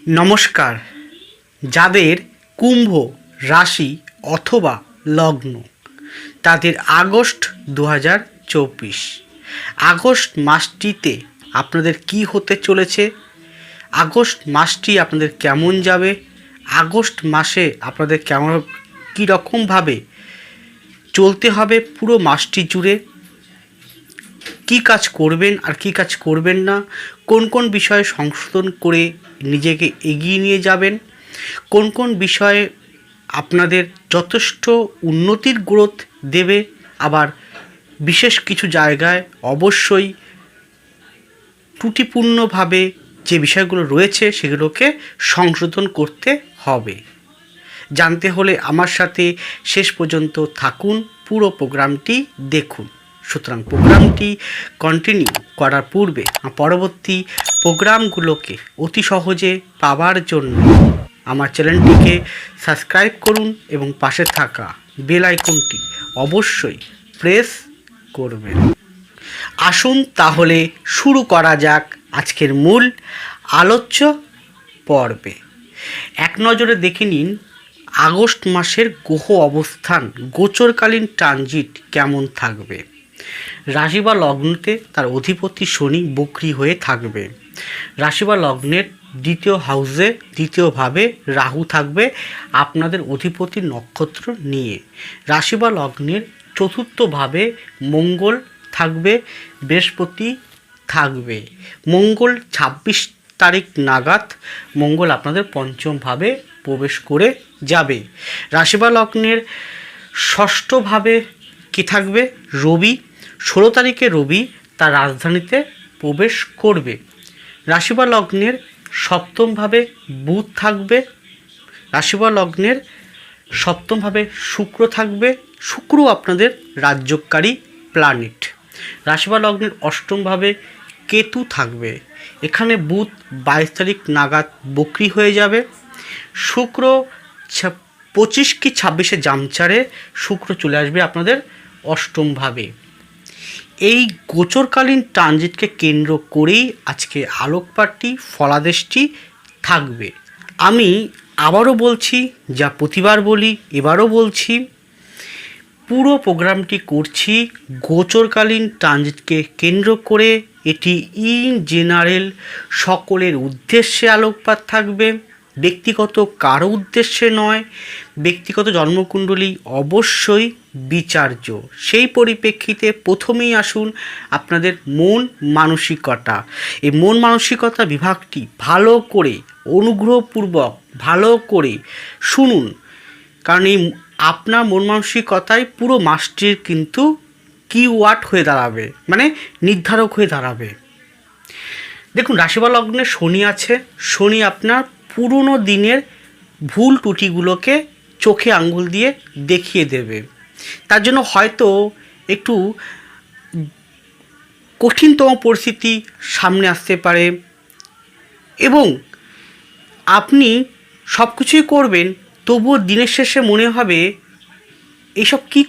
নমস্কার। যাদের কুম্ভ রাশি অথবা লগ্ন তাদের আগস্ট 2024 আগস্ট মাসটিতে আপনাদের কি হতে চলেছে, আগস্ট মাসটি আপনাদের কেমন যাবে, আগস্ট মাসে আপনাদের কেমন কীরকমভাবে চলতে হবে, পুরো মাসটি জুড়ে কী কাজ করবেন আর কী কাজ করবেন না, কোন কোন বিষয়ে সংশোধন করে নিজেকে এগিয়ে নিয়ে যাবেন, কোন কোন বিষয়ে আপনাদের যথেষ্ট উন্নতির গ্রোথ দেবে, আবার বিশেষ কিছু জায়গায় অবশ্যই ত্রুটিপূর্ণভাবে যে বিষয়গুলো রয়েছে সেগুলোকে সংশোধন করতে হবে। জানতে হলে আমার সাথে শেষ পর্যন্ত থাকুন, পুরো প্রোগ্রামটি দেখুন। সুতরাং প্রোগ্রামটি কন্টিনিউ করার পূর্বে পরবর্তী প্রোগ্রামগুলোকে অতি সহজে পাওয়ার জন্য আমার চ্যানেলটিকে সাবস্ক্রাইব করুন এবং পাশে থাকা বেল আইকনটি অবশ্যই প্রেস করবেন। আসুন তাহলে শুরু করা যাক আজকের মূল আলোচ্য পর্বে। এক নজরে দেখে নিন আগস্ট মাসের গ্রহ অবস্থান, গোচরকালীন ট্রানজিট কেমন থাকবে। রাশি বা লগ্নতে তার অধিপতি শনি বক্রী হয়ে থাকবে। রাশি বা লগ্নের দ্বিতীয় হাউসে দ্বিতীয়ভাবে রাহু থাকবে আপনাদের অধিপতি নক্ষত্র নিয়ে। রাশি বা লগ্নের চতুর্থভাবে মঙ্গল থাকবে, বৃহস্পতি থাকবে। মঙ্গল 26 তারিখ নাগাদ মঙ্গল আপনাদের পঞ্চমভাবে প্রবেশ করে যাবে। রাশি বা লগ্নের ষষ্ঠভাবে কি থাকবে? রবি। 16 তারিখে রবি তার রাজধানীতে প্রবেশ করবে। রাশি বা লগ্নের সপ্তমভাবে বুধ থাকবে। রাশি বা লগ্নের সপ্তমভাবে শুক্র থাকবে। শুক্র আপনাদের রাজ্যকারী প্ল্যানেট। রাশি বা লগ্নের অষ্টমভাবে কেতু থাকবে। এখানে বুধ 22 তারিখ নাগাদ বক্রী হয়ে যাবে। শুক্র 25 কি 26-এ জামচারে শুক্র চলে আসবে আপনাদের অষ্টমভাবে। এই গোচরকালীন ট্রানজিটকে কেন্দ্র করেই আজকে আলোকপাতটি ফলাদেশটি থাকবে। আমি আবারও বলছি, যা প্রতিবার বলি এবারও বলছি, পুরো প্রোগ্রামটি করছি গোচরকালীন ট্রানজিটকে কেন্দ্র করে। এটি ইন জেনারেল সকলের উদ্দেশ্যে আলোকপাত থাকবে, ব্যক্তিগত কারো উদ্দেশ্যে নয়। ব্যক্তিগত জন্মকুণ্ডলী অবশ্যই বিচার্য। সেই পরিপ্রেক্ষিতে প্রথমেই আসুন আপনাদের মন মানসিকতা। এই মন মানসিকতা বিভাগটি ভালো করে অনুগ্রহপূর্বক ভালো করে শুনুন, কারণ এই আপনার মন মানসিকতাই পুরো মাসটির কিন্তু কিওয়ার্ড হয়ে দাঁড়াবে, মানে নির্ধারক হয়ে দাঁড়াবে। দেখুন, রাশি বা লগ্নে শনি আছে। শনি আপনার পুরনো দিনের ভুল ত্রুটিগুলোকে চোখে আঙ্গুল দিয়ে দেখিয়ে দেবে। তার জন্য হয়তো একটু কঠিনতম পরিস্থিতি সামনে আসতে পারে এবং আপনি সব কিছুই করবেন, তবুও দিনের শেষে মনে হবে এইসব কি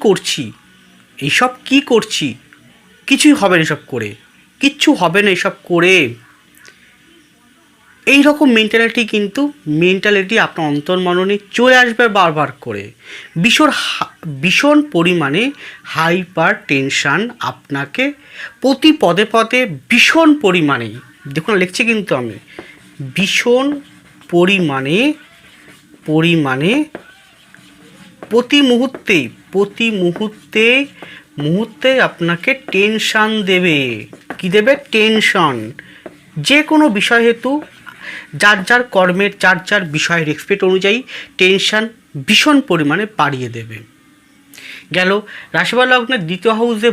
করছি, কিছুই হবে না এসব করে, কিচ্ছু হবে না এসব করে। এই রকম মেন্টালিটি আপনার অন্তর্মননে চলে আসবে বারবার করে। ভীষণ পরিমাণে হাইপার টেনশান আপনাকে প্রতি পদে পদে ভীষণ পরিমাণে, দেখুন লিখছি কিন্তু আমি, ভীষণ পরিমাণে প্রতি মুহূর্তে আপনাকে টেনশান দেবে। কি দেবে? টেনশন। যে কোনো বিষয় হেতু যার যার কর্মের যার বিষয়ের এক্সপেক্ট অনুযায়ী টেনশান ভীষণ পরিমাণে বাড়িয়ে দেবে। গেল। রাশি বা লগ্নের দ্বিতীয় হাউসে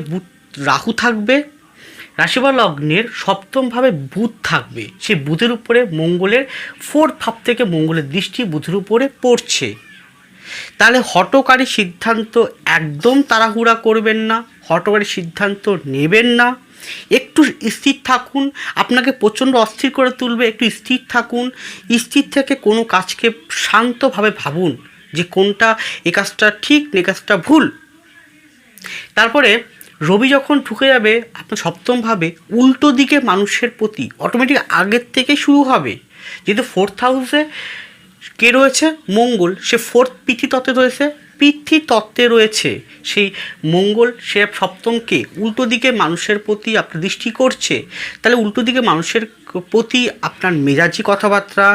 রাহু থাকবে। রাশি বা লগ্নের সপ্তমভাবে বুধ থাকবে। সেই বুধের উপরে মঙ্গলের ফোর্থ ভাব থেকে মঙ্গলের দৃষ্টি বুধের উপরে পড়ছে। তাহলে হঠকারী সিদ্ধান্ত একদম তাড়াহুড়া করবেন না, হঠকারী সিদ্ধান্ত নেবেন না। একটু স্থির থাকুন, আপনাকে প্রচণ্ড অস্থির করে তুলবে। একটু স্থির থাকুন, স্থির থেকে কোনো কাজকে শান্তভাবে ভাবুন যে কোনটা, এ কাজটা ঠিক এ কাজটা ভুল। তারপরে রবি যখন ঢুকে যাবে আপনার সপ্তমভাবে, উল্টো দিকে মানুষের প্রতি অটোমেটিক আগের থেকে শুরু হবে। যেহেতু 4th হাউসে কে রয়েছে? মঙ্গল। সে 4th পৃথিতত্ত্বে রয়েছে, পৃথিতত্ত্বে রয়েছে সেই মঙ্গল, সে সপ্তমকে উল্টো দিকে মানুষের প্রতি আপনার দৃষ্টি করছে। তাহলে উল্টো দিকে মানুষের প্রতি আপনার মেজাজি কথাবার্তা,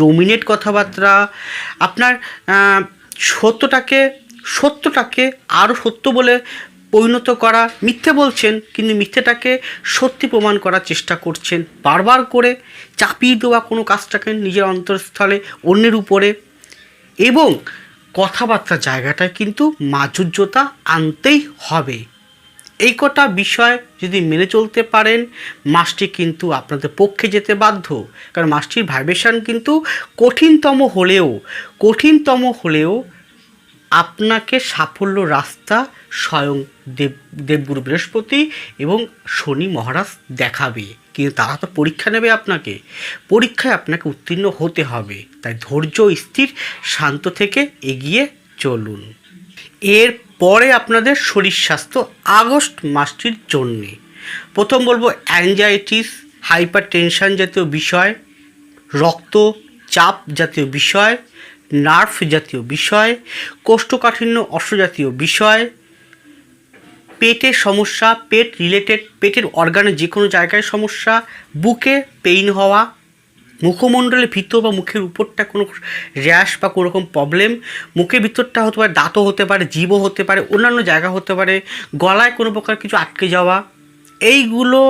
ডোমিনেট কথাবার্তা, আপনার সত্যটাকে আরও সত্য বলে পরিণত করা, মিথ্যে বলছেন কিন্তু মিথ্যেটাকে সত্যি প্রমাণ করার চেষ্টা করছেন, বারবার করে চাপিয়ে দেওয়া কোনো কাজটাকে নিজের অন্তঃস্থলে অন্যের উপরে, এবং কথাবার্তার জায়গাটায় কিন্তু মাধুর্যতা আনতেই হবে। এই কটা বিষয় যদি মেনে চলতে পারেন, মাসটি কিন্তু আপনাদের পক্ষে যেতে বাধ্য। কারণ মাসটির ভাইব্রেশন কিন্তু কঠিনতম হলেও আপনাকে সাফল্য রাস্তা স্বয়ং দেবগুরু বৃহস্পতি এবং শনি মহারাজ দেখাবে। কিন্তু তারা তো পরীক্ষা নেবে, পরীক্ষায় আপনাকে উত্তীর্ণ হতে হবে। তাই ধৈর্য, স্থির, শান্ত থেকে এগিয়ে চলুন। এর পরে আপনাদের শরীর স্বাস্থ্য আগস্ট মাসটির জন্যে প্রথম বলবো অ্যাংজাইটিস, হাইপার টেনশন জাতীয় বিষয়, রক্তচাপ জাতীয় বিষয়, নার্ভ জাতীয় বিষয়, কোষ্ঠকাঠিন্য অশ্ব জাতীয় বিষয়, পেটের সমস্যা, পেট রিলেটেড, পেটের অর্গানের যে কোনো জায়গায় সমস্যা, বুকে পেইন হওয়া, মুখমণ্ডলের ভিতর বা মুখের উপরটা কোনো র্যাশ বা কোনো রকম প্রবলেম, মুখের ভিতরটা হতে পারে, দাঁতও হতে পারে, জিভও হতে পারে, অন্যান্য জায়গা হতে পারে, গলায় কোনো প্রকার কিছু আটকে যাওয়া, এইগুলো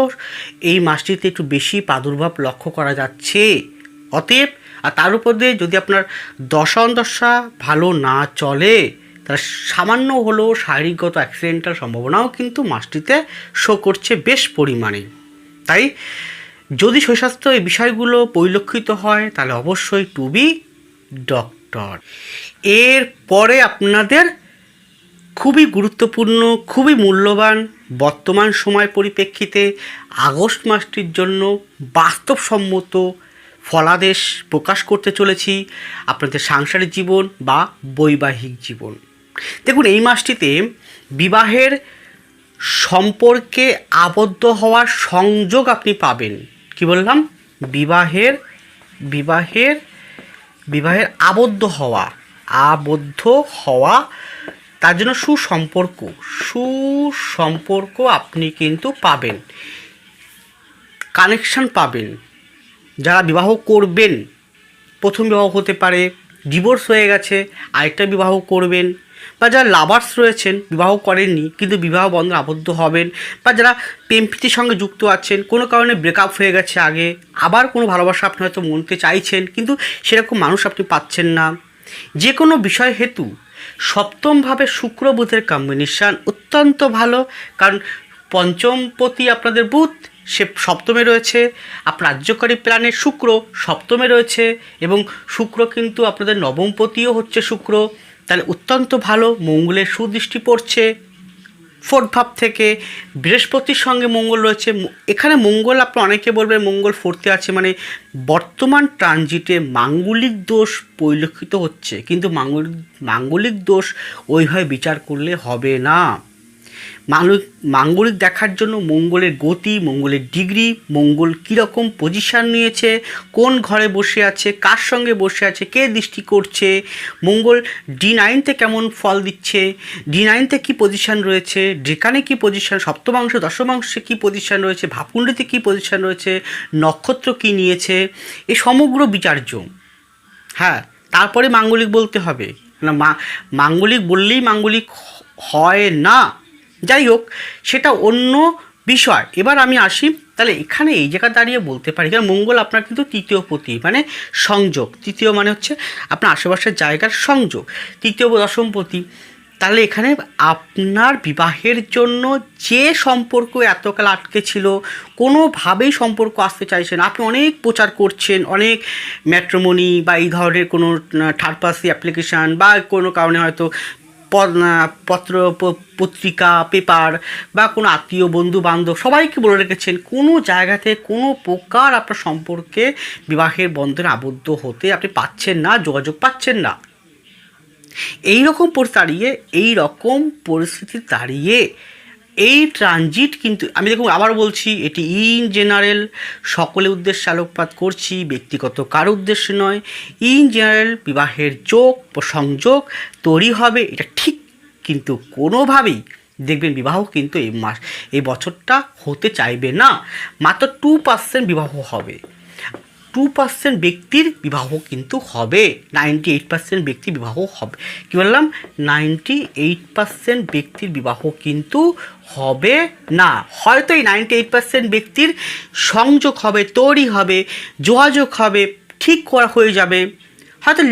এই মাসটিতে একটু বেশি প্রাদুর্ভাব লক্ষ্য করা যাচ্ছে। অতএব আর তার উপর দিয়ে যদি আপনার দশা ভালো না চলে, তাহলে সামান্য হলেও শারীরিকগত অ্যাক্সিডেন্টাল সম্ভাবনাও কিন্তু মাসটিতে শো করছে বেশ পরিমাণে। তাই যদি শরীর স্বাস্থ্য এই বিষয়গুলো পরিলক্ষিত হয় তাহলে অবশ্যই টু বি ডক্টর। এর পরে আপনাদের খুবই গুরুত্বপূর্ণ, খুবই মূল্যবান বর্তমান সময় পরিপ্রেক্ষিতে আগস্ট মাসটির জন্য বাস্তবসম্মত ফলাদেশ প্রকাশ করতে চলেছি আপনাদের সাংসারিক জীবন বা বৈবাহিক জীবন। দেখুন, এই মাসটিতে বিবাহের সম্পর্কে আবদ্ধ হওয়ার সংযোগ আপনি পাবেন। কি বললাম? বিবাহের আবদ্ধ হওয়া, তার জন্য সুসম্পর্ক আপনি কিন্তু পাবেন, কানেকশন পাবেন। যারা বিবাহ করবেন, প্রথম বিবাহ হতে পারে, ডিভোর্স হয়ে গেছে, আরেকটা বিবাহ করবেন, বা যারা লাভার্স রয়েছেন, বিবাহ করেননি কিন্তু বিবাহ বন্ধনে আবদ্ধ হবেন, বা যারা প্রেমপ্রীতির সঙ্গে যুক্ত আছেন, কোনো কারণে ব্রেকআপ হয়ে গেছে আগে, আবার কোনো ভালোবাসা আপনি হয়তো মনতে চাইছেন কিন্তু সেরকম মানুষ আপনি পাচ্ছেন না, যে কোনো বিষয় হেতু সপ্তমভাবে শুক্র বুধের কম্বিনেশান অত্যন্ত ভালো। কারণ পঞ্চমপতি আপনাদের বুধ, সে সপ্তমে রয়েছে, আপনার রাজ্যকারী প্ল্যানেট শুক্র সপ্তমে রয়েছে, এবং শুক্র কিন্তু আপনাদের নবমপতিও হচ্ছে শুক্র। তাহলে অত্যন্ত ভালো, মঙ্গলের সুদৃষ্টি পড়ছে 4th ভাব থেকে, বৃহস্পতির সঙ্গে মঙ্গল রয়েছে। এখানে মঙ্গল, আপনি অনেকে বলবেন মঙ্গল 4th আছে মানে বর্তমান ট্রানজিটে মাঙ্গলিক দোষ পরিলক্ষিত হচ্ছে, কিন্তু মাঙ্গলিক দোষ ওইভাবে বিচার করলে হবে না। মাঙ্গলিক দেখার জন্য মঙ্গলের গতি, মঙ্গলের ডিগ্রি, মঙ্গল কীরকম পজিশান নিয়েছে, কোন ঘরে বসে আছে, কার সঙ্গে বসে আছে, কে দৃষ্টি করছে, মঙ্গল D9-তে কেমন ফল দিচ্ছে, D9-তে কী পজিশান রয়েছে, ডেকানে কী পজিশান, সপ্তমাংশে দশমাংশে কী পজিশান রয়েছে, ভাবকুণ্ডীতে কী পজিশান রয়েছে, নক্ষত্র কী নিয়েছে, এই সমগ্র বিচার্য। হ্যাঁ, তারপরে মাঙ্গলিক বলতে হবে না, মাঙ্গলিক বললেই মাঙ্গলিক হয় না। যাই হোক, সেটা অন্য বিষয়। এবার আমি আসি, তাহলে এখানে এই জায়গা দাঁড়িয়ে বলতে পারি, কারণ মঙ্গল আপনার কিন্তু তৃতীয় পতি মানে সংযোগ, তৃতীয় মানে হচ্ছে আপনার আশেপাশের জায়গার সংযোগ, তৃতীয় দশমপতি। তাহলে এখানে আপনার বিবাহের জন্য যে সম্পর্ক এতকাল আটকে ছিল, কোনোভাবেই সম্পর্ক আসতে চাইছেন, আপনি অনেক প্রচার করছেন, অনেক ম্যাট্রিমনি বা এই ধরনের কোনো থার্ড পার্টি অ্যাপ্লিকেশান, বা কোনো কারণে হয়তো পত্রিকা, পেপার, বা কোনো আত্মীয়, বন্ধু বান্ধব সবাইকে বলে রেখেছেন, কোনো জায়গাতে কোনো প্রকার আপনার সম্পর্কে বিবাহের বন্ধনে আবদ্ধ হতে আপনি পাচ্ছেন না, যোগাযোগ পাচ্ছেন না। এই রকম পরিস্থিতি দাঁড়িয়ে এই ট্রানজিট কিন্তু আমি দেখুন আবার বলছি, এটি ইন জেনারেল সকলের উদ্দেশ্যে আলোকপাত করছি, ব্যক্তিগত কারো উদ্দেশ্যে নয়। ইন জেনারেল বিবাহের যোগ সংযোগ তৈরি হবে, এটা ঠিক, কিন্তু কোনোভাবেই দেখবেন বিবাহ কিন্তু এই বছরটা হতে চাইবে না। মাত্র 2% বিবাহ হবে, 2% ব্যক্তির বিবাহ কিন্তু হবে, 98% ব্যক্তির বিবাহ হবে। কী বললাম? 98% ব্যক্তির বিবাহ কিন্তু হবে না। হয়তো এই 98% ব্যক্তির সংযোগ হবে, তৈরি হবে, যোগাযোগ হবে, ঠিক করা হয়ে যাবে, হয়তো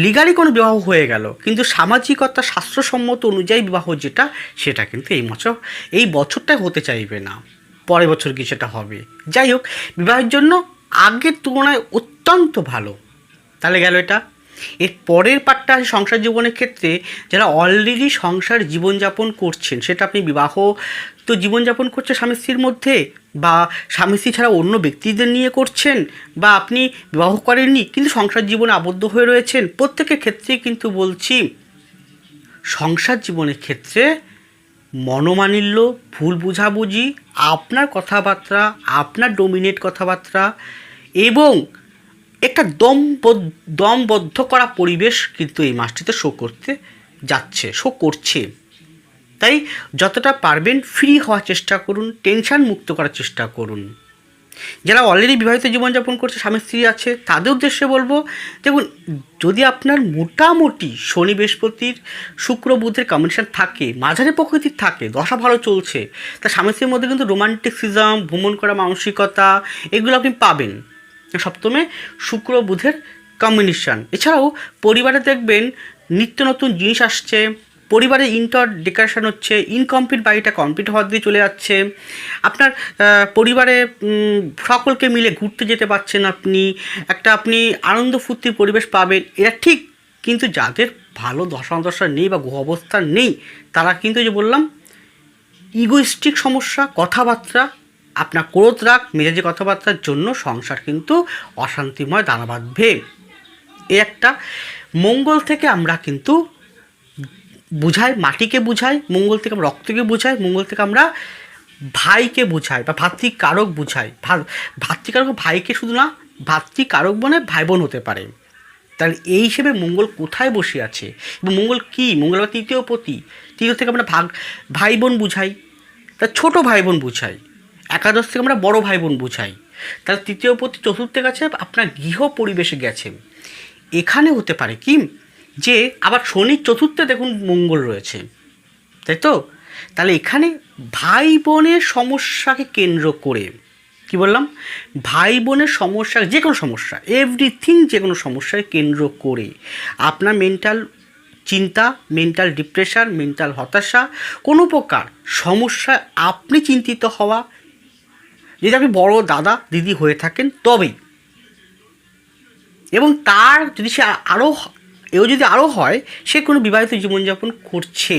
লিগালি কোনো বিবাহ হয়ে গেল, কিন্তু সামাজিকতা শাস্ত্রসম্মত অনুযায়ী বিবাহ যেটা, সেটা কিন্তু এই বছরটাই হতে চাইবে না, পরের বছর কি সেটা হবে। যাই হোক, বিবাহের জন্য আগের তুলনায় অত্যন্ত ভালো। তাহলে গেল এটা। এর পরের পার্টটা আছে সংসার জীবনের ক্ষেত্রে, যারা অলরেডি সংসার জীবনযাপন করছেন, সেটা আপনি বিবাহ তো জীবনযাপন করছে স্বামী স্ত্রীর মধ্যে, বা স্বামী স্ত্রী ছাড়া অন্য ব্যক্তিদের নিয়ে করছেন, বা আপনি বিবাহ করেননি কিন্তু সংসার জীবনে আবদ্ধ হয়ে রয়েছেন, প্রত্যেকের ক্ষেত্রেই কিন্তু বলছি সংসার জীবনের ক্ষেত্রে মনোমালিন্য, ভুল বুঝাবুঝি, আপনার কথাবার্তা, আপনার ডোমিনেট কথাবার্তা এবং একটা দমবদ্ধ করা পরিবেশ কিন্তু এই মাসটিতে শো করছে। তাই যতটা পারবেন ফ্রি হওয়ার চেষ্টা করুন, টেনশন মুক্ত করার চেষ্টা করুন। যারা অলরেডি বিবাহিত জীবনযাপন করছে, স্বামী স্ত্রী আছে, তাদের উদ্দেশ্যে বলবো, দেখুন যদি আপনার মোটামুটি শনি বৃহস্পতির শুক্র বুধের কম্বিনেশন থাকে, মাঝারি প্রকৃতির থাকে, দশা ভালো চলছে, তা স্বামী স্ত্রীর মধ্যে কিন্তু রোমান্টিসিজম, ভ্রমণ করা মানসিকতা, এগুলো আপনি পাবেন। সপ্তমে শুক্র বুধের কম্বিনেশন। এছাড়াও পরিবারে দেখবেন নিত্য নতুন জিনিস আসছে, পরিবারে ইন্টার ডেকোরেশন হচ্ছে, ইনকমপ্লিট বাড়িটা কমপ্লিট হওয়ার দিয়ে চলে যাচ্ছে, আপনার পরিবারে সকলকে মিলে ঘুরতে যেতে পারছেন, আপনি আনন্দ ফুর্তির পরিবেশ পাবেন, এটা ঠিক। কিন্তু যাদের ভালো দশা নেই বা গ্রহ অবস্থা নেই, তারা কিন্তু যে বললাম ইগোইস্টিক সমস্যা, কথাবার্তা, আপনার ক্রোধ রাগ মেজাজি কথাবার্তার জন্য সংসার কিন্তু অশান্তিময় দানা বাঁধবে। এ একটা। মঙ্গল থেকে আমরা কিন্তু বুঝাই, মাটিকে বুঝাই, মঙ্গল থেকে আমরা রক্তকে বুঝাই, মঙ্গল থেকে আমরা ভাইকে বুঝাই বা ভাতৃকারক বুঝাই। ভাতৃকারক ভাইকে শুধু না, ভাতৃকারক বনে ভাই বোন হতে পারে। তাহলে এই হিসেবে মঙ্গল কোথায় বসে আছে এবং মঙ্গল কী? মঙ্গল আবার তৃতীয় পতি, তৃতীয় থেকে আমরা ভাই বোন বুঝাই, তা ছোটো ভাই বোন বুঝাই, একাদশ থেকে আমরা বড় ভাই বোন বুঝাই। তাহলে তৃতীয় পতি চতুর্থে গেছে, আপনার গৃহ পরিবেশে গেছে। এখানে হতে পারে কি যে আবার শনির চতুর্থে দেখুন মঙ্গল রয়েছে, তাই তো? তাহলে এখানে ভাই বোনের সমস্যাকে কেন্দ্র করে, কি বললাম, ভাই বোনের সমস্যা, যে কোনো সমস্যা, এভরিথিং, যে কোনো সমস্যাকে কেন্দ্র করে আপনার মেন্টাল চিন্তা, মেন্টাল ডিপ্রেশন, মেন্টাল হতাশা, কোনো প্রকার সমস্যায় আপনি চিন্তিত হওয়া, যদি আপনি বড় দাদা দিদি হয়ে থাকেন তবেই, এবং তার যদি যদি আরও হয় সে কোনো বিবাহিত জীবনযাপন করছে,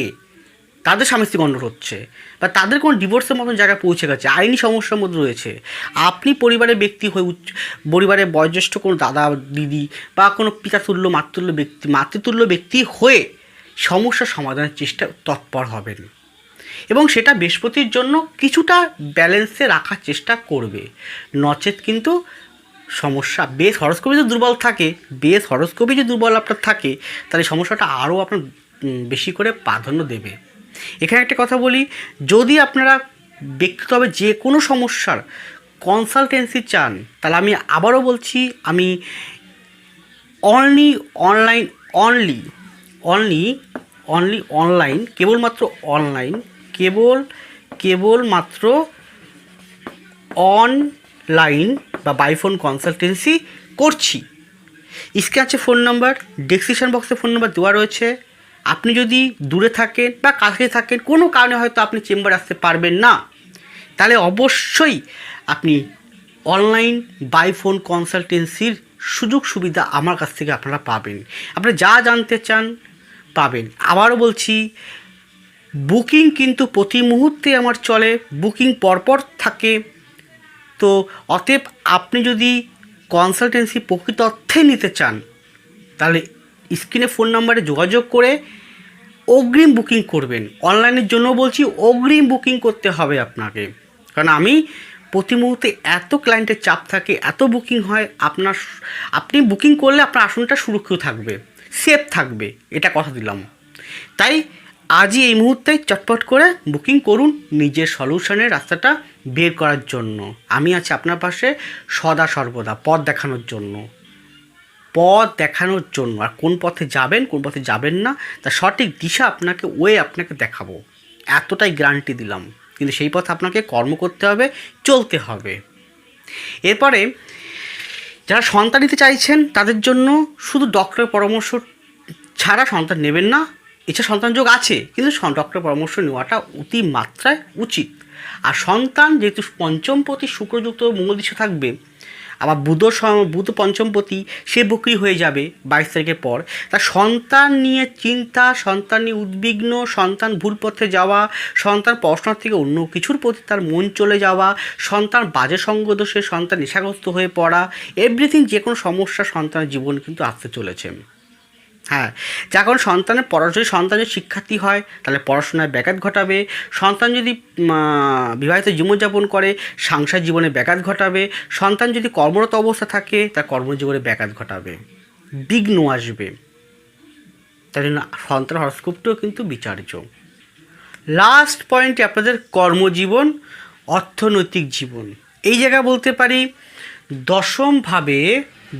তাদের স্বামী স্ত্রী গণ্ডগোল হচ্ছে, বা তাদের কোনো ডিভোর্সের মতন জায়গায় পৌঁছে গেছে, আইনি সমস্যার মধ্যে রয়েছে, আপনি পরিবারের ব্যক্তি হয়ে পরিবারের বয়োজ্যেষ্ঠ কোনো দাদা দিদি বা কোনো পিতাতুল্য মাতৃতুল্য ব্যক্তি হয়ে সমস্যা সমাধানের চেষ্টা তৎপর হবেন, এবং সেটা বৃহস্পতির জন্য কিছুটা ব্যালেন্সে রাখার চেষ্টা করবে। নচেত কিন্তু সমস্যা, বেশ হরস্কোপে যদি দুর্বল থাকে, আপনার থাকে, তাহলে সমস্যাটা আরও আপনার বেশি করে প্রাধান্য দেবে। এখানে একটা কথা বলি, যদি আপনারা ব্যক্তিগতভাবে যে কোনো সমস্যার কনসালটেন্সি চান, তাহলে আমি আবারও বলছি, আমি অনলাইন কেবলমাত্র অনলাইন বা বাই ফোন কনসালটেন্সি করছি। স্ক্রিনে আছে ফোন নাম্বার, ডেসক্রিপশন বক্সে ফোন নাম্বার দেওয়া রয়েছে। আপনি যদি দূরে থাকেন বা কাছে থাকেন, কোনো কারণে হয়তো আপনি চেম্বারে আসতে পারবেন না, তাহলে অবশ্যই আপনি অনলাইন বাই ফোন কনসালটেন্সির সুযোগ সুবিধা আমার কাছ থেকে আপনারা পাবেন। আপনারা যা জানতে চান পাবেন। আবারও বলছি, বুকিং কিন্তু প্রতি মুহূর্তে আমার চলে, বুকিং পরপর থাকে। তো অতএব আপনি যদি কনসালটেন্সি প্রকৃত অর্থে নিতে চান, তাহলে স্ক্রিনে ফোন নাম্বারে যোগাযোগ করে অগ্রিম বুকিং করবেন। অনলাইনের জন্য বলছি, অগ্রিম বুকিং করতে হবে আপনাকে, কারণ আমি প্রতি মুহূর্তে এত ক্লায়েন্টের চাপ থাকে, এত বুকিং হয়, আপনি বুকিং করলে আপনার আসনটা সুরক্ষিত থাকবে, সেফ থাকবে, এটা কথা দিলাম। তাই আজই এই মুহূর্তে চটপট করে বুকিং করুন নিজের সলিউশনের রাস্তাটা বের করার জন্য। আমি আছি আপনার পাশে সদা সর্বদা, পথ দেখানোর জন্য, আর কোন পথে যাবেন কোন পথে যাবেন না তার সঠিক দিশা আপনাকে দেখাবো, এতটাই গ্যারান্টি দিলাম। কিন্তু সেই পথে আপনাকে কর্ম করতে হবে, চলতে হবে। এরপরে যারা সন্তান নিতে চাইছেন তাদের জন্য শুধু ডক্টরের পরামর্শ ছাড়া সন্তান নেবেন না। এছাড়া সন্তান যোগ আছে, কিন্তু ডক্টরের পরামর্শ নেওয়াটা অতি মাত্রায় উচিত। আর সন্তান যেহেতু পঞ্চমপতি শুক্রযুক্ত মঙ্গল দৃশ্য থাকবে, আবার বুধ পঞ্চমপতি সে বকরি হয়ে যাবে 22 তারিখের পর। তা সন্তান নিয়ে চিন্তা, সন্তান নিয়ে উদ্বিগ্ন, সন্তান ভুল পথে যাওয়া, সন্তান পড়াশোনার থেকে অন্য কিছুর প্রতি তার মন চলে যাওয়া, সন্তান বাজে সঙ্গ দোষে সন্তান নেশাগ্রস্ত হয়ে পড়া, এভরিথিং, যে কোনো সমস্যা সন্তানের জীবন কিন্তু আসতে চলেছে। হ্যাঁ, যখন সন্তানের সন্তান যদি শিক্ষার্থী হয় তাহলে পড়াশোনায় ব্যাঘাত ঘটাবে, সন্তান যদি বিবাহিত জীবনযাপন করে সাংসারিক জীবনে ব্যাঘাত ঘটাবে, সন্তান যদি কর্মরত অবস্থা থাকে তার কর্মজীবনে ব্যাঘাত ঘটাবে, বিঘ্ন আসবে। তাই জন্য সন্তান হরস্কোপটিও কিন্তু বিচার্য। লাস্ট পয়েন্টে আপনাদের কর্মজীবন, অর্থনৈতিক জীবন। এই জায়গায় বলতে পারি দশমভাবে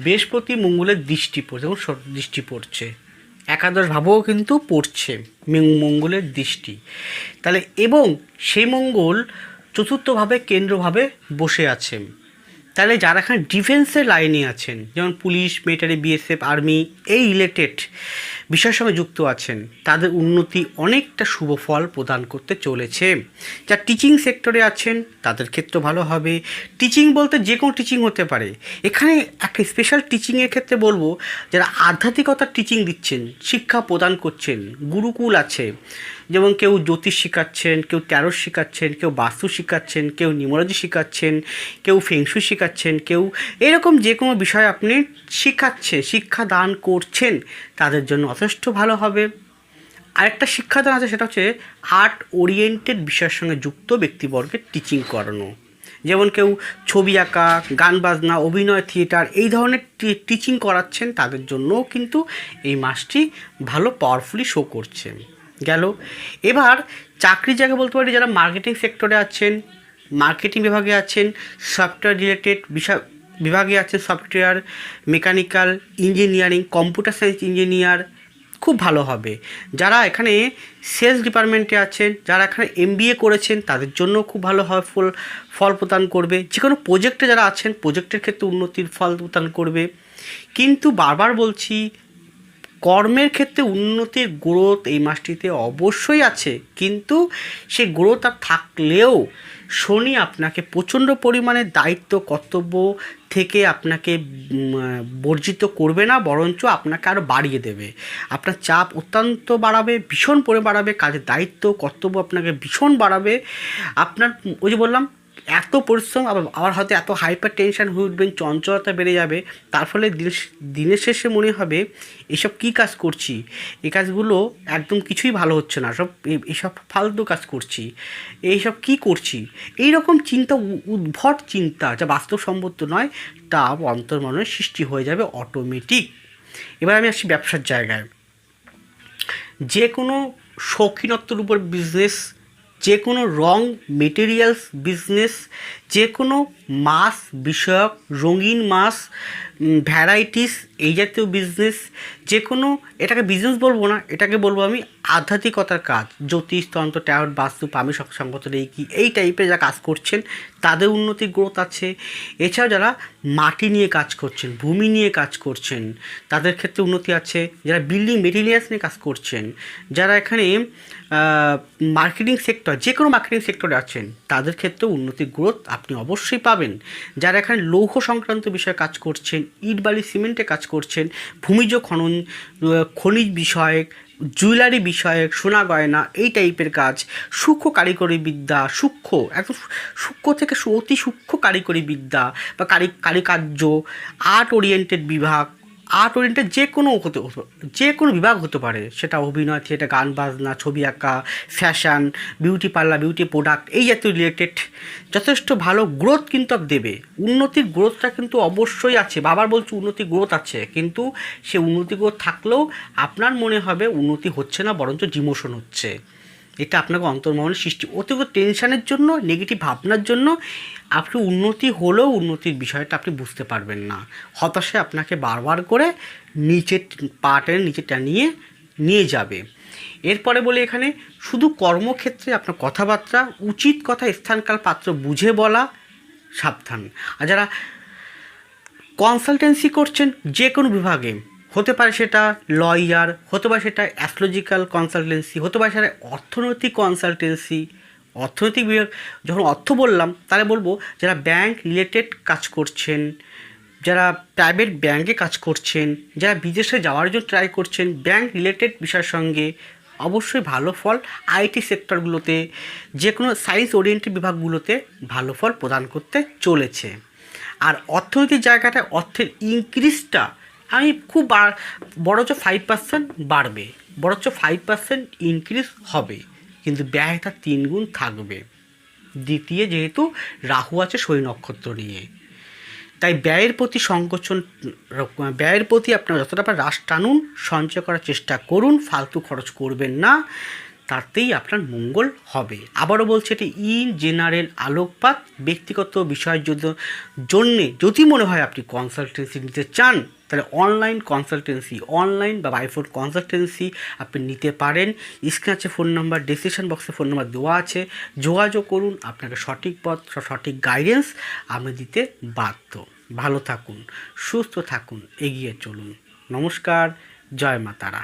বৃহস্পতি মঙ্গলের দৃষ্টি পড়ছে, এবং দৃষ্টি পড়ছে, একাদশ ভাবেও কিন্তু পড়ছে মঙ্গলের দৃষ্টি। তাহলে এবং সেই মঙ্গল চতুর্থভাবে কেন্দ্রভাবে বসে আছে। তাহলে যারা এখানে ডিফেন্সের লাইনে আছেন, যেমন পুলিশ, মিলিটারি, বিএসএফ, আর্মি, এই রিলেটেড বিষয়ের সঙ্গে যুক্ত আছেন, তাদের উন্নতি অনেকটা শুভ ফল প্রদান করতে চলেছে। যা টিচিং সেক্টরে আছেন তাদের ক্ষেত্রে ভালো হবে। টিচিং বলতে যে কোনো টিচিং হতে পারে, এখানে একটা স্পেশাল টিচিংয়ের ক্ষেত্রে বলবো যারা আধ্যাত্মিকতার টিচিং দিচ্ছেন, শিক্ষা প্রদান করছেন, গুরুকুল আছে, যেমন কেউ জ্যোতিষ শেখাচ্ছেন, কেউ ট্যারো শেখাচ্ছেন, কেউ বাস্তু শেখাচ্ছেন, কেউ নিউমোলজি শেখাচ্ছেন, কেউ ফেংশু শেখাচ্ছেন, কেউ এরকম যে কোনো বিষয় আপনি শিক্ষা দান করছেন, তাদের জন্য যথেষ্ট ভালো হবে। আরেকটা শিক্ষাদান আছে, সেটা হচ্ছে আর্ট ওরিয়েন্টেড বিষয়ের সঙ্গে যুক্ত ব্যক্তিবর্গের টিচিং করানো, যেমন কেউ ছবি আঁকা, গান বাজনা, অভিনয়, থিয়েটার, এই ধরনের টিচিং করাচ্ছেন, তাদের জন্যও কিন্তু এই মাসটি ভালো পাওয়ারফুলি শো করছে। গেল। এবার চাকরির জায়গা বলতে পারি যারা মার্কেটিং সেক্টরে আছেন, মার্কেটিং বিভাগে আছেন, সফটওয়্যার রিলেটেড বিভাগে আছেন, software, mechanical engineering, computer science engineer, খুব ভালো হবে। যারা এখানে সেলস ডিপার্টমেন্টে আছেন, যারা এখানে এমবিএ করেছেন, তাদের জন্য খুব ভালো হয়, ফল প্রদান করবে। যে কোনো প্রজেক্টে যারা আছেন, প্রজেক্টের ক্ষেত্রে উন্নতির ফল প্রদান করবে। কিন্তু বারবার বলছি, কর্মের ক্ষেত্রে উন্নতির গ্রোথ এই মাসটিতে অবশ্যই আছে, কিন্তু সেই গ্রোথ আর থাকলেও শনি আপনাকে প্রচণ্ড পরিমাণে দায়িত্ব কর্তব্য থেকে আপনাকে বর্জিত করবে না, বরঞ্চ আপনাকে আরও বাড়িয়ে দেবে। আপনার চাপ অত্যন্ত বাড়াবে, ভীষণ বাড়াবে, কাজের দায়িত্ব কর্তব্য আপনাকে ভীষণ বাড়াবে। আপনার ওই যে বললাম এত পরিশ্রম, আবার হয়তো এত হাইপার টেনশন হয়ে উঠবেন, চঞ্চলতা বেড়ে যাবে, তার ফলে দিনের শেষে মনে হবে এসব কী কাজ করছি, এই কাজগুলো একদম কিছুই ভালো হচ্ছে না, এইসব ফালতু কাজ করছি, এইসব কী করছি, এই রকম চিন্তা, উদ্ভট চিন্তা যা বাস্তবসম্মত নয়, তা অন্তর্মনে সৃষ্টি হয়ে যাবে অটোমেটিক। এবার আমি আসছি ব্যবসার জায়গায়। যে কোনো শৌখিনত্বের উপর বিজনেস, যে কোনো রং মেটেরিয়ালস বিজনেস, যে কোনো মাছ বিষয়ক, রঙিন মাছ, ভ্যারাইটিস, এই জাতীয় বিজনেস, যে কোনো, এটাকে বিজনেস বলবো না, এটাকে বলবো আমি আধ্যাত্মিকতার কাজ, জ্যোতিষ, তন্ত্র, ট্যারট, বাস্তু, পামি সংগত, এই টাইপের যা কাজ করছেন তাদের উন্নতি গ্রোথ আছে। এছাড়াও যারা মাটি নিয়ে কাজ করছেন, ভূমি নিয়ে কাজ করছেন, তাদের ক্ষেত্রে উন্নতি আছে। যারা বিল্ডিং মেটেরিয়ালস নিয়ে কাজ করছেন, যারা এখানে মার্কেটিং সেক্টর, যে কোনো মার্কেটিং সেক্টরে আছেন, তাদের ক্ষেত্রে উন্নতি গ্রোথ আপনি অবশ্যই পাবেন। যারা এখানে লৌহ সংক্রান্ত বিষয়ে কাজ করছেন, ইট বালি সিমেন্টে কাজ করছেন, ভূমিজ খনন, খনিজ বিষয়ক, জুয়েলারি বিষয়ক, সোনা গয়না, এই টাইপের কাজ, সূক্ষ্ম কারিগরি বিদ্যা, একদম সূক্ষ্ম থেকে অতি সূক্ষ্ম কারিগরি বিদ্যা বা কারিকার্য, আর্ট ওরিয়েন্টেড বিভাগ, আর্ট ওরিয়েন্টেড যে কোনো বিভাগ হতে পারে, সেটা অভিনয়, থিয়েটার, গান বাজনা, ছবি আঁকা, fashion, beauty parlour, beauty product, এই জাতীয় রিলেটেড যথেষ্ট ভালো গ্রোথ কিন্তু দেবে। উন্নতির গ্রোথটা কিন্তু অবশ্যই আছে, বাবার বলছি উন্নতির গ্রোথ আছে, কিন্তু সে উন্নতি গ্রোথ থাকলেও আপনার মনে হবে উন্নতি হচ্ছে না, বরঞ্চ ডিমোশন হচ্ছে। এটা আপনাকে অন্তর্মহলের সৃষ্টি, অতিরিক্ত টেনশানের জন্য, নেগেটিভ ভাবনার জন্য আপনি উন্নতি হলেও উন্নতির বিষয়টা আপনি বুঝতে পারবেন না। হতাশায় আপনাকে বারবার করে নিচে নিচে টানিয়ে নিয়ে যাবে। এরপরে বলে এখানে শুধু কর্মক্ষেত্রে আপনার কথাবার্তা উচিত কথা স্থানকাল পাত্র বুঝে বলা, সাবধান। আর যারা কনসালটেন্সি করছেন যে কোনো বিভাগে, হতে পারে সেটা লয়ার, হতে পারে সেটা অ্যাস্ট্রোলজিক্যাল কনসালটেন্সি, হতে পারে সেটা অর্থনৈতিক কনসালটেন্সি। অর্থনৈতিক বিভাগ, যখন অর্থ বললাম তাহলে বলবো যারা ব্যাংক রিলেটেড কাজ করছেন, যারা প্রাইভেট ব্যাংকে কাজ করছেন, যারা বিদেশে যাওয়ার জন্য ট্রাই করছেন ব্যাংক রিলেটেড বিষয়ের সঙ্গে, অবশ্যই ভালো ফল। আইটি সেক্টরগুলোতে, যে কোনো সায়েন্স ওরিয়েন্টেড বিভাগগুলোতে ভালো ফল প্রদান করতে চলেছে। আর অর্থনৈতিক জায়গাটায় অর্থের ইনক্রিজটা আমি খুব বরঞ্চ 5% বাড়বে, বরঞ্চ 5% ইনক্রিজ হবে, কিন্তু ব্যয়টা 3 গুণ থাকবে। দ্বিতীয় যেহেতু রাহু আছে শনি নক্ষত্র নিয়ে, তাই ব্যয়ের প্রতি আপনার যতটা রাশ টানুন, সঞ্চয় করার চেষ্টা করুন, ফালতু খরচ করবেন না, তাতেই আপনার মঙ্গল হবে। আবারও বলছি, এটি ইন জেনারেল আলোকপাত। ব্যক্তিগত বিষয়ের জন্যে যদি মনে হয় আপনি কনসালটেন্সি নিতে চান, তাহলে অনলাইন বা বাইফোন কনসালটেন্সি আপনি নিতে পারেন। স্ক্রিনে আছে ফোন নাম্বার, ডেসক্রিপশন বক্সে ফোন নাম্বার দেওয়া আছে, যোগাযোগ করুন। আপনাকে সঠিক পথ, সঠিক গাইডেন্স আপনি দিতে বাধ্য। ভালো থাকুন, সুস্থ থাকুন, এগিয়ে চলুন। নমস্কার, জয় মা তারা।